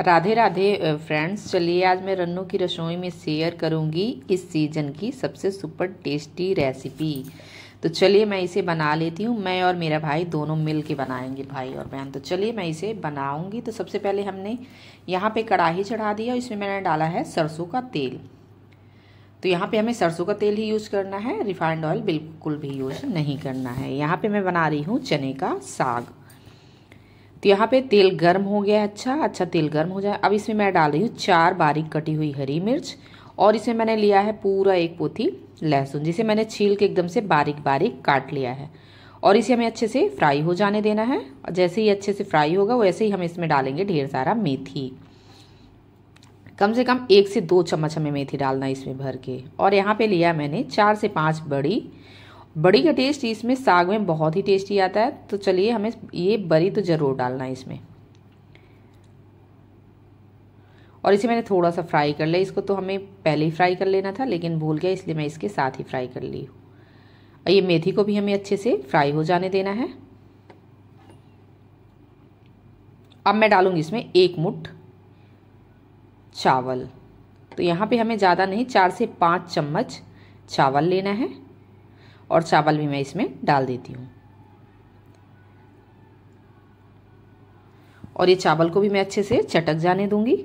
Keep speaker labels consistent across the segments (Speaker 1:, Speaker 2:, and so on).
Speaker 1: Radhe Radhe friends. चलिए आज मैं रन्नू की रसोई में शेयर करूंगी इस सीज़न की सबसे सुपर टेस्टी रेसिपी। तो चलिए मैं इसे बना लेती हूँ। मैं और मेरा भाई दोनों मिल के बनाएंगे, भाई और बहन। तो चलिए मैं इसे बनाऊंगी। तो सबसे पहले हमने यहाँ पे कढ़ाई चढ़ा दिया, इसमें मैंने डाला है सरसों का तेल। तो यहाँ पे हमें सरसों का तेल ही यूज़ करना है, रिफाइंड ऑयल बिल्कुल भी यूज़ नहीं करना है। यहाँ पे मैं बना रही हूँ चने का साग। तो यहाँ पे तेल गर्म हो गया। अच्छा तेल गर्म हो जाए। अब इसमें मैं डाल रही हूँ 4 बारीक कटी हुई हरी मिर्च, और इसमें मैंने लिया है पूरा 1 पोथी लहसुन, जिसे मैंने छील के एकदम से बारीक बारीक काट लिया है। और इसे हमें अच्छे से फ्राई हो जाने देना है। और जैसे ही अच्छे से फ्राई होगा वैसे ही हम इसमें डालेंगे ढेर सारा मेथी। कम से कम 1 से 2 चम्मच हमें मेथी डालना है इसमें भर के। और यहाँ पे लिया मैंने 4 से 5 बड़ी का टेस्ट इसमें साग में बहुत ही टेस्टी आता है। तो चलिए हमें ये बड़ी तो ज़रूर डालना है इसमें। और इसे मैंने थोड़ा सा फ्राई कर लिया। इसको तो हमें पहले ही फ्राई कर लेना था, लेकिन भूल गया, इसलिए मैं इसके साथ ही फ्राई कर ली हूँ। और ये मेथी को भी हमें अच्छे से फ्राई हो जाने देना है। अब मैं डालूंगी इसमें 1 मुट्ठ चावल। तो यहाँ पे हमें ज़्यादा नहीं, 4 से 5 चम्मच चावल लेना है। और चावल भी मैं इसमें डाल देती हूँ। और ये चावल को भी मैं अच्छे से चटक जाने दूंगी।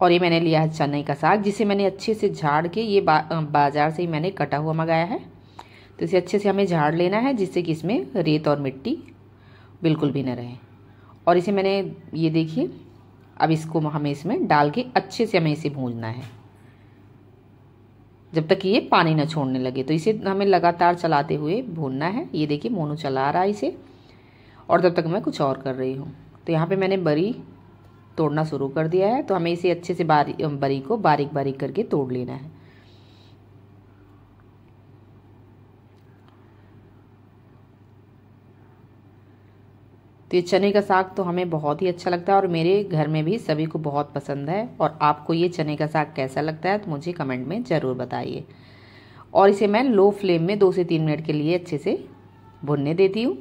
Speaker 1: और ये मैंने लिया है चने का साग, जिसे मैंने अच्छे से झाड़ के, ये बाजार से ही मैंने कटा हुआ मंगाया है। तो इसे अच्छे से हमें झाड़ लेना है, जिससे कि इसमें रेत और मिट्टी बिल्कुल भी न रहे। और इसे मैंने, ये देखिए, अब इसको हमें इसमें डाल के अच्छे से हमें इसे भूनना है जब तक ये पानी न छोड़ने लगे। तो इसे हमें लगातार चलाते हुए भूनना है। ये देखिए मोनू चला रहा है इसे, और तब तक मैं कुछ और कर रही हूँ। तो यहाँ पे मैंने बरी तोड़ना शुरू कर दिया है। तो हमें इसे अच्छे से बरी को बारीक बारीक करके तोड़ लेना है। तो ये चने का साग तो हमें बहुत ही अच्छा लगता है, और मेरे घर में भी सभी को बहुत पसंद है। और आपको ये चने का साग कैसा लगता है तो मुझे कमेंट में ज़रूर बताइए। और इसे मैं लो फ्लेम में 2 से 3 मिनट के लिए अच्छे से भुनने देती हूँ।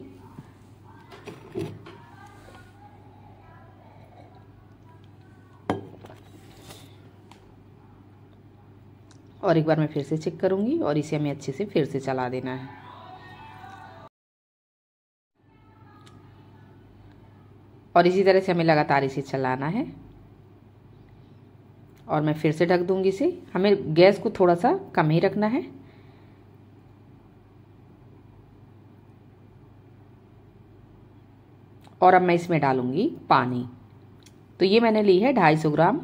Speaker 1: और एक बार मैं फिर से चेक करूँगी, और इसे हमें अच्छे से फिर से चला देना है। और इसी तरह से हमें लगातार इसे चलाना है। और मैं फिर से ढक दूंगी इसे। हमें गैस को थोड़ा सा कम ही रखना है। और अब मैं इसमें डालूंगी पानी। तो ये मैंने ली है 250 ग्राम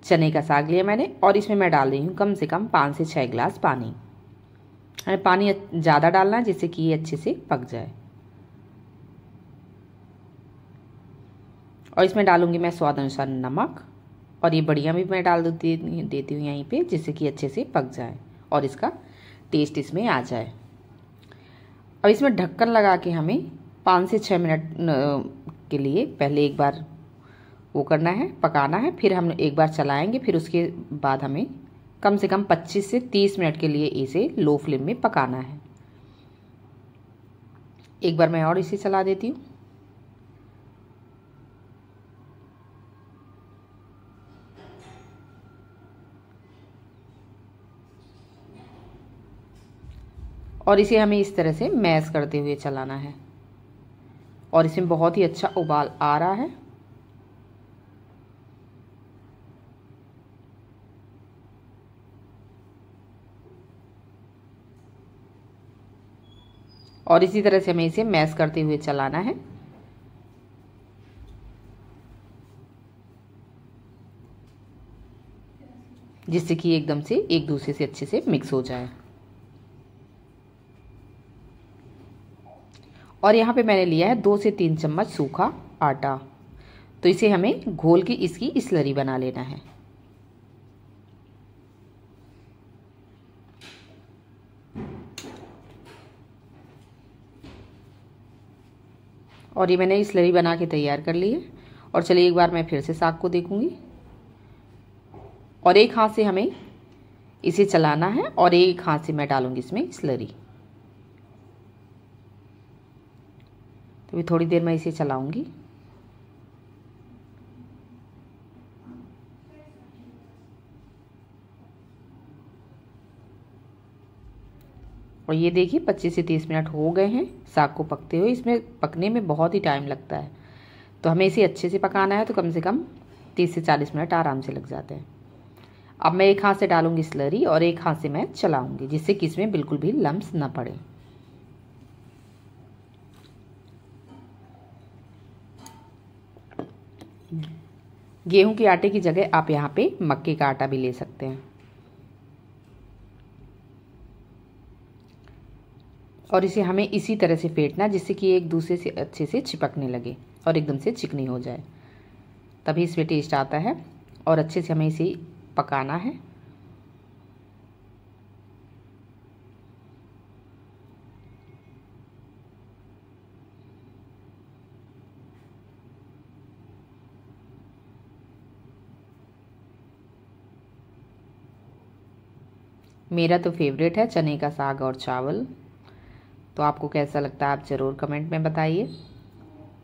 Speaker 1: चने का साग लिया मैंने, और इसमें मैं डाल रही हूँ कम से कम 5 से 6 गिलास पानी। हमें पानी ज़्यादा डालना है, जिससे कि ये अच्छे से पक जाए। और इसमें डालूंगी मैं स्वाद अनुसार नमक। और ये बढ़िया भी मैं डाल देती हूँ यहीं पे, जिससे कि अच्छे से पक जाए और इसका टेस्ट इसमें आ जाए। अब इसमें ढक्कन लगा के हमें 5 से 6 मिनट के लिए पहले एक बार वो करना है, पकाना है। फिर हम एक बार चलाएंगे, फिर उसके बाद हमें कम से कम 25 से 30 मिनट के लिए इसे लो फ्लेम में पकाना है। एक बार मैं और इसे चला देती हूँ। और इसे हमें इस तरह से मैश करते हुए चलाना है। और इसमें बहुत ही अच्छा उबाल आ रहा है। और इसी तरह से हमें इसे मैश करते हुए चलाना है, जिससे कि एकदम से एक दूसरे से अच्छे से मिक्स हो जाए। और यहाँ पे मैंने लिया है 2 से 3 चम्मच सूखा आटा। तो इसे हमें घोल के इसकी स्लरी बना लेना है। और ये मैंने स्लरी बना के तैयार कर ली है। और चलिए एक बार मैं फिर से साग को देखूंगी। और एक हाथ से हमें इसे चलाना है, और एक हाथ से मैं डालूंगी इसमें स्लरी। तो अभी थोड़ी देर मैं इसे चलाऊंगी। और ये देखिए 25 से 30 मिनट हो गए हैं साग को पकते हुए। इसमें पकने में बहुत ही टाइम लगता है, तो हमें इसे अच्छे से पकाना है तो कम से कम 30 से 40 मिनट आराम से लग जाते हैं। अब मैं एक हाथ से डालूंगी स्लरी और एक हाथ से मैं चलाऊंगी, जिससे कि इसमें बिल्कुल भी लम्स ना पड़े। गेहूं के आटे की जगह आप यहाँ पे मक्के का आटा भी ले सकते हैं। और इसे हमें इसी तरह से फेंटना जिससे कि एक दूसरे से अच्छे से चिपकने लगे और एकदम से चिकनी हो जाए, तभी इसमें टेस्ट आता है। और अच्छे से हमें इसे पकाना है। मेरा तो फेवरेट है चने का साग और चावल। तो आपको कैसा लगता है आप ज़रूर कमेंट में बताइए।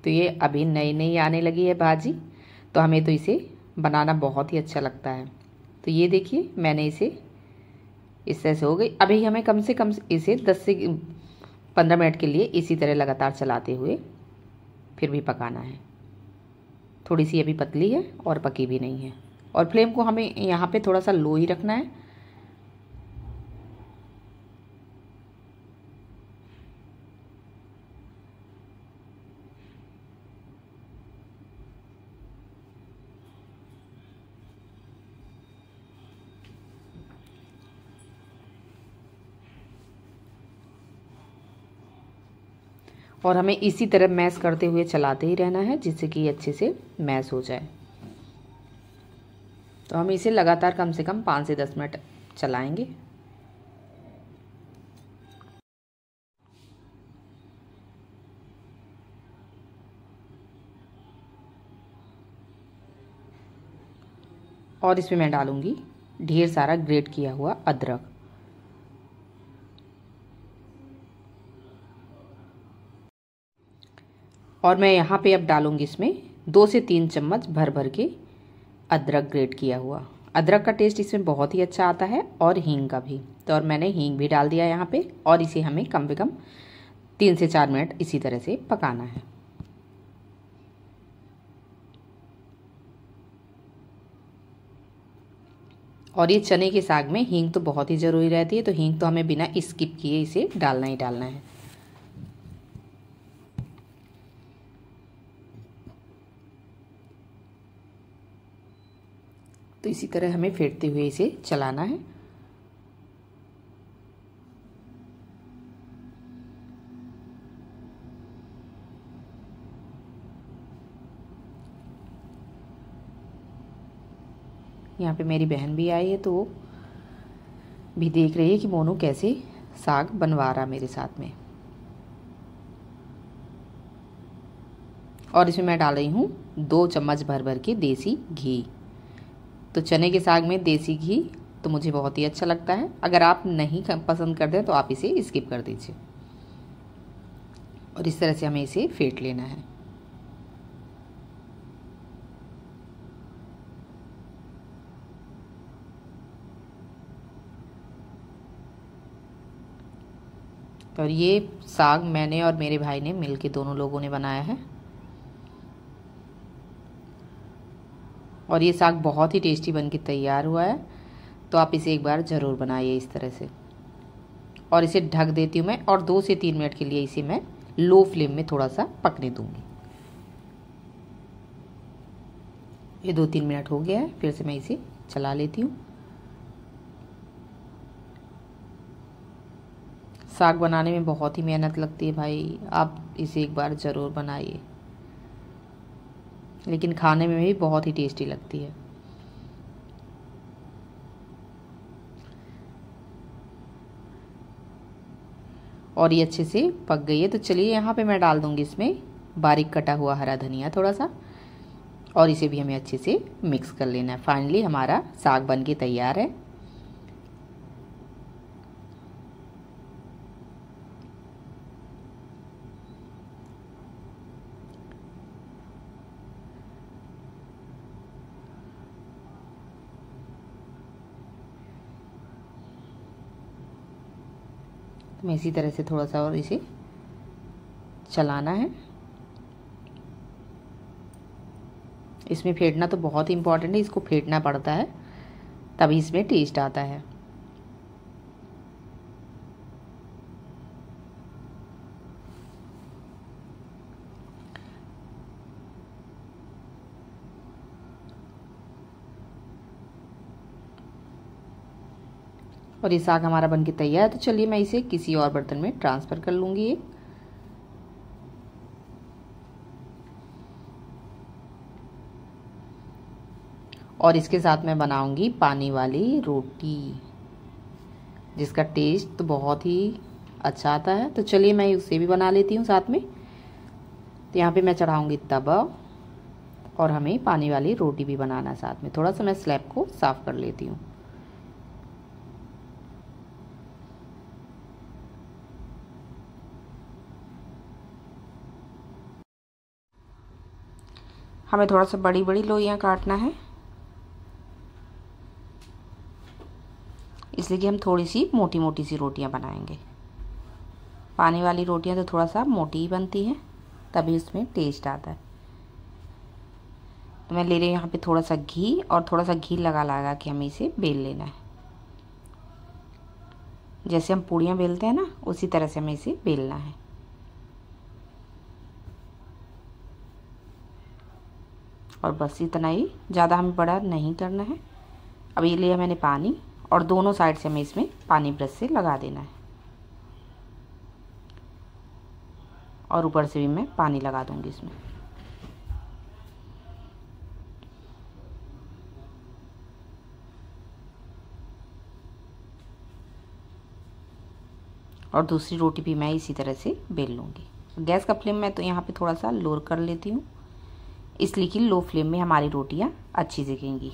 Speaker 1: तो ये अभी नई नई आने लगी है भाजी, तो हमें तो इसे बनाना बहुत ही अच्छा लगता है। तो ये देखिए मैंने इसे इस तरह से हो गई। अभी हमें कम से कम इसे 10 से 15 मिनट के लिए इसी तरह लगातार चलाते हुए फिर भी पकाना है। थोड़ी सी अभी पतली है और पकी भी नहीं है। और फ्लेम को हमें यहाँ पे थोड़ा सा लो ही रखना है। और हमें इसी तरह मैश करते हुए चलाते ही रहना है जिससे कि अच्छे से मैश हो जाए। तो हम इसे लगातार कम से कम 5 से 10 मिनट चलाएंगे। और इसमें मैं डालूंगी ढेर सारा ग्रेट किया हुआ अदरक। और मैं यहाँ पे अब डालूंगी इसमें 2 से 3 चम्मच भर भर के अदरक ग्रेट किया हुआ। अदरक का टेस्ट इसमें बहुत ही अच्छा आता है और हींग का भी। तो और मैंने हींग भी डाल दिया यहाँ पे। और इसे हमें कम से कम 3 से 4 मिनट इसी तरह से पकाना है। और ये चने के साग में हींग तो बहुत ही ज़रूरी रहती है, तो हींग तो हमें बिना स्किप किए इसे डालना ही डालना है। तो इसी तरह हमें फेंटते हुए इसे चलाना है। यहाँ पे मेरी बहन भी आई है, तो वो भी देख रही है कि मोनू कैसे साग बनवा रहा मेरे साथ में। और इसमें मैं डाल रही हूँ 2 चम्मच भर भर के देसी घी। तो चने के साग में देसी घी तो मुझे बहुत ही अच्छा लगता है। अगर आप नहीं पसंद करते हैं तो आप इसे स्किप कर दीजिए। और इस तरह से हमें इसे फेंट लेना है। और ये साग मैंने और मेरे भाई ने मिलके दोनों लोगों ने बनाया है। और ये साग बहुत ही टेस्टी बनके तैयार हुआ है। तो आप इसे एक बार ज़रूर बनाइए इस तरह से। और इसे ढक देती हूँ मैं, और 2 से 3 मिनट के लिए इसे मैं लो फ्लेम में थोड़ा सा पकने दूंगी। ये 2-3 मिनट हो गया है, फिर से मैं इसे चला लेती हूँ। साग बनाने में बहुत ही मेहनत लगती है भाई, आप इसे एक बार ज़रूर बनाइए। लेकिन खाने में भी बहुत ही टेस्टी लगती है। और ये अच्छे से पक गई है। तो चलिए यहाँ पे मैं डाल दूँगी इसमें बारीक कटा हुआ हरा धनिया थोड़ा सा। और इसे भी हमें अच्छे से मिक्स कर लेना है। फाइनली हमारा साग बन के तैयार है। मैं इसी तरह से थोड़ा सा और इसे चलाना है। इसमें फेंटना तो बहुत ही इम्पोर्टेंट है, इसको फेंटना पड़ता है तभी इसमें टेस्ट आता है। और ये साग हमारा बनके तैयार है। तो चलिए मैं इसे किसी और बर्तन में ट्रांसफ़र कर लूँगी ये। और इसके साथ मैं बनाऊंगी पानी वाली रोटी, जिसका टेस्ट तो बहुत ही अच्छा आता है। तो चलिए मैं उसे भी बना लेती हूँ साथ में। तो यहाँ पे मैं चढ़ाऊंगी तवा और हमें पानी वाली रोटी भी बनाना साथ में। थोड़ा सा मैं स्लैब को साफ़ कर लेती हूँ। हमें थोड़ा सा बड़ी बड़ी लोइयाँ काटना है, इसलिए कि हम थोड़ी सी मोटी मोटी सी रोटियां बनाएंगे। पानी वाली रोटियां तो थोड़ा सा मोटी ही बनती हैं, तभी उसमें टेस्ट आता है। तो मैं ले रही हूँ यहाँ पे थोड़ा सा घी, और थोड़ा सा घी लगा लगा के हमें इसे बेल लेना है। जैसे हम पूड़ियाँ बेलते हैं ना, उसी तरह से हमें इसे बेलना है। और बस इतना ही, ज़्यादा हमें बड़ा नहीं करना है। अब ये लिया मैंने पानी, और दोनों साइड से हमें इसमें पानी ब्रश से लगा देना है। और ऊपर से भी मैं पानी लगा दूंगी इसमें। और दूसरी रोटी भी मैं इसी तरह से बेल लूँगी। गैस का फ्लेम मैं तो यहाँ पे थोड़ा सा लो कर लेती हूँ, इसलिए कि लो फ्लेम में हमारी रोटियाँ अच्छी सिकेंगी।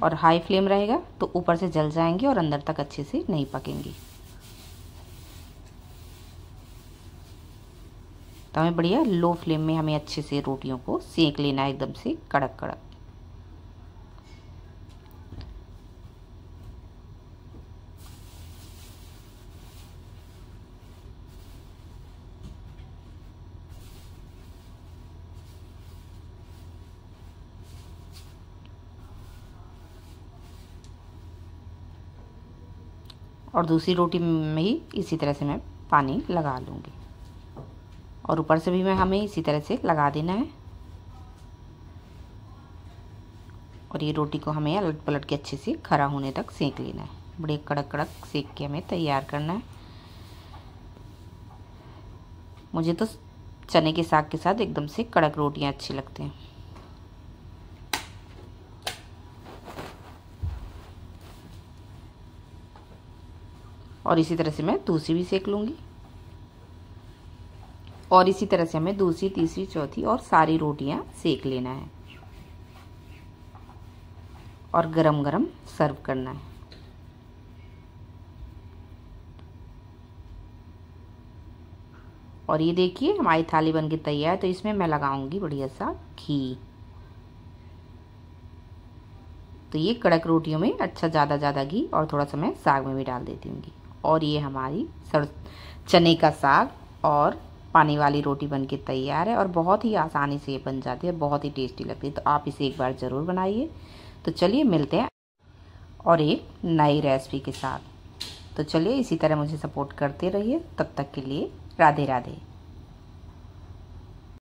Speaker 1: और हाई फ्लेम रहेगा तो ऊपर से जल जाएंगी और अंदर तक अच्छे से नहीं पकेंगी। तो हमें बढ़िया लो फ्लेम में हमें अच्छे से रोटियों को सेक लेना है, एकदम से कड़क कड़क। और दूसरी रोटी में ही इसी तरह से मैं पानी लगा लूँगी, और ऊपर से भी मैं हमें इसी तरह से लगा देना है। और ये रोटी को हमें अलट पलट के अच्छे से खरा होने तक सेक लेना है। बड़े कड़क कड़क सेक के हमें तैयार करना है। मुझे तो चने के साग के साथ एकदम से कड़क रोटियां अच्छी लगती हैं। और इसी तरह से मैं दूसरी भी सेक लूँगी। और इसी तरह से हमें दूसरी, तीसरी, चौथी और सारी रोटियां सेक लेना है, और गरम गरम सर्व करना है। और ये देखिए हमारी थाली बनके तैयार है। तो इसमें मैं लगाऊंगी बढ़िया सा घी। तो ये कड़क रोटियों में अच्छा ज़्यादा घी, और थोड़ा सा मैं साग में भी डाल देती हूँ। और ये हमारी चने का साग और पानी वाली रोटी बनके तैयार है, और बहुत ही आसानी से ये बन जाती है, बहुत ही टेस्टी लगती है। तो आप इसे एक बार ज़रूर बनाइए। तो चलिए मिलते हैं और एक नई रेसिपी के साथ। तो चलिए इसी तरह मुझे सपोर्ट करते रहिए। तब तक के लिए राधे राधे।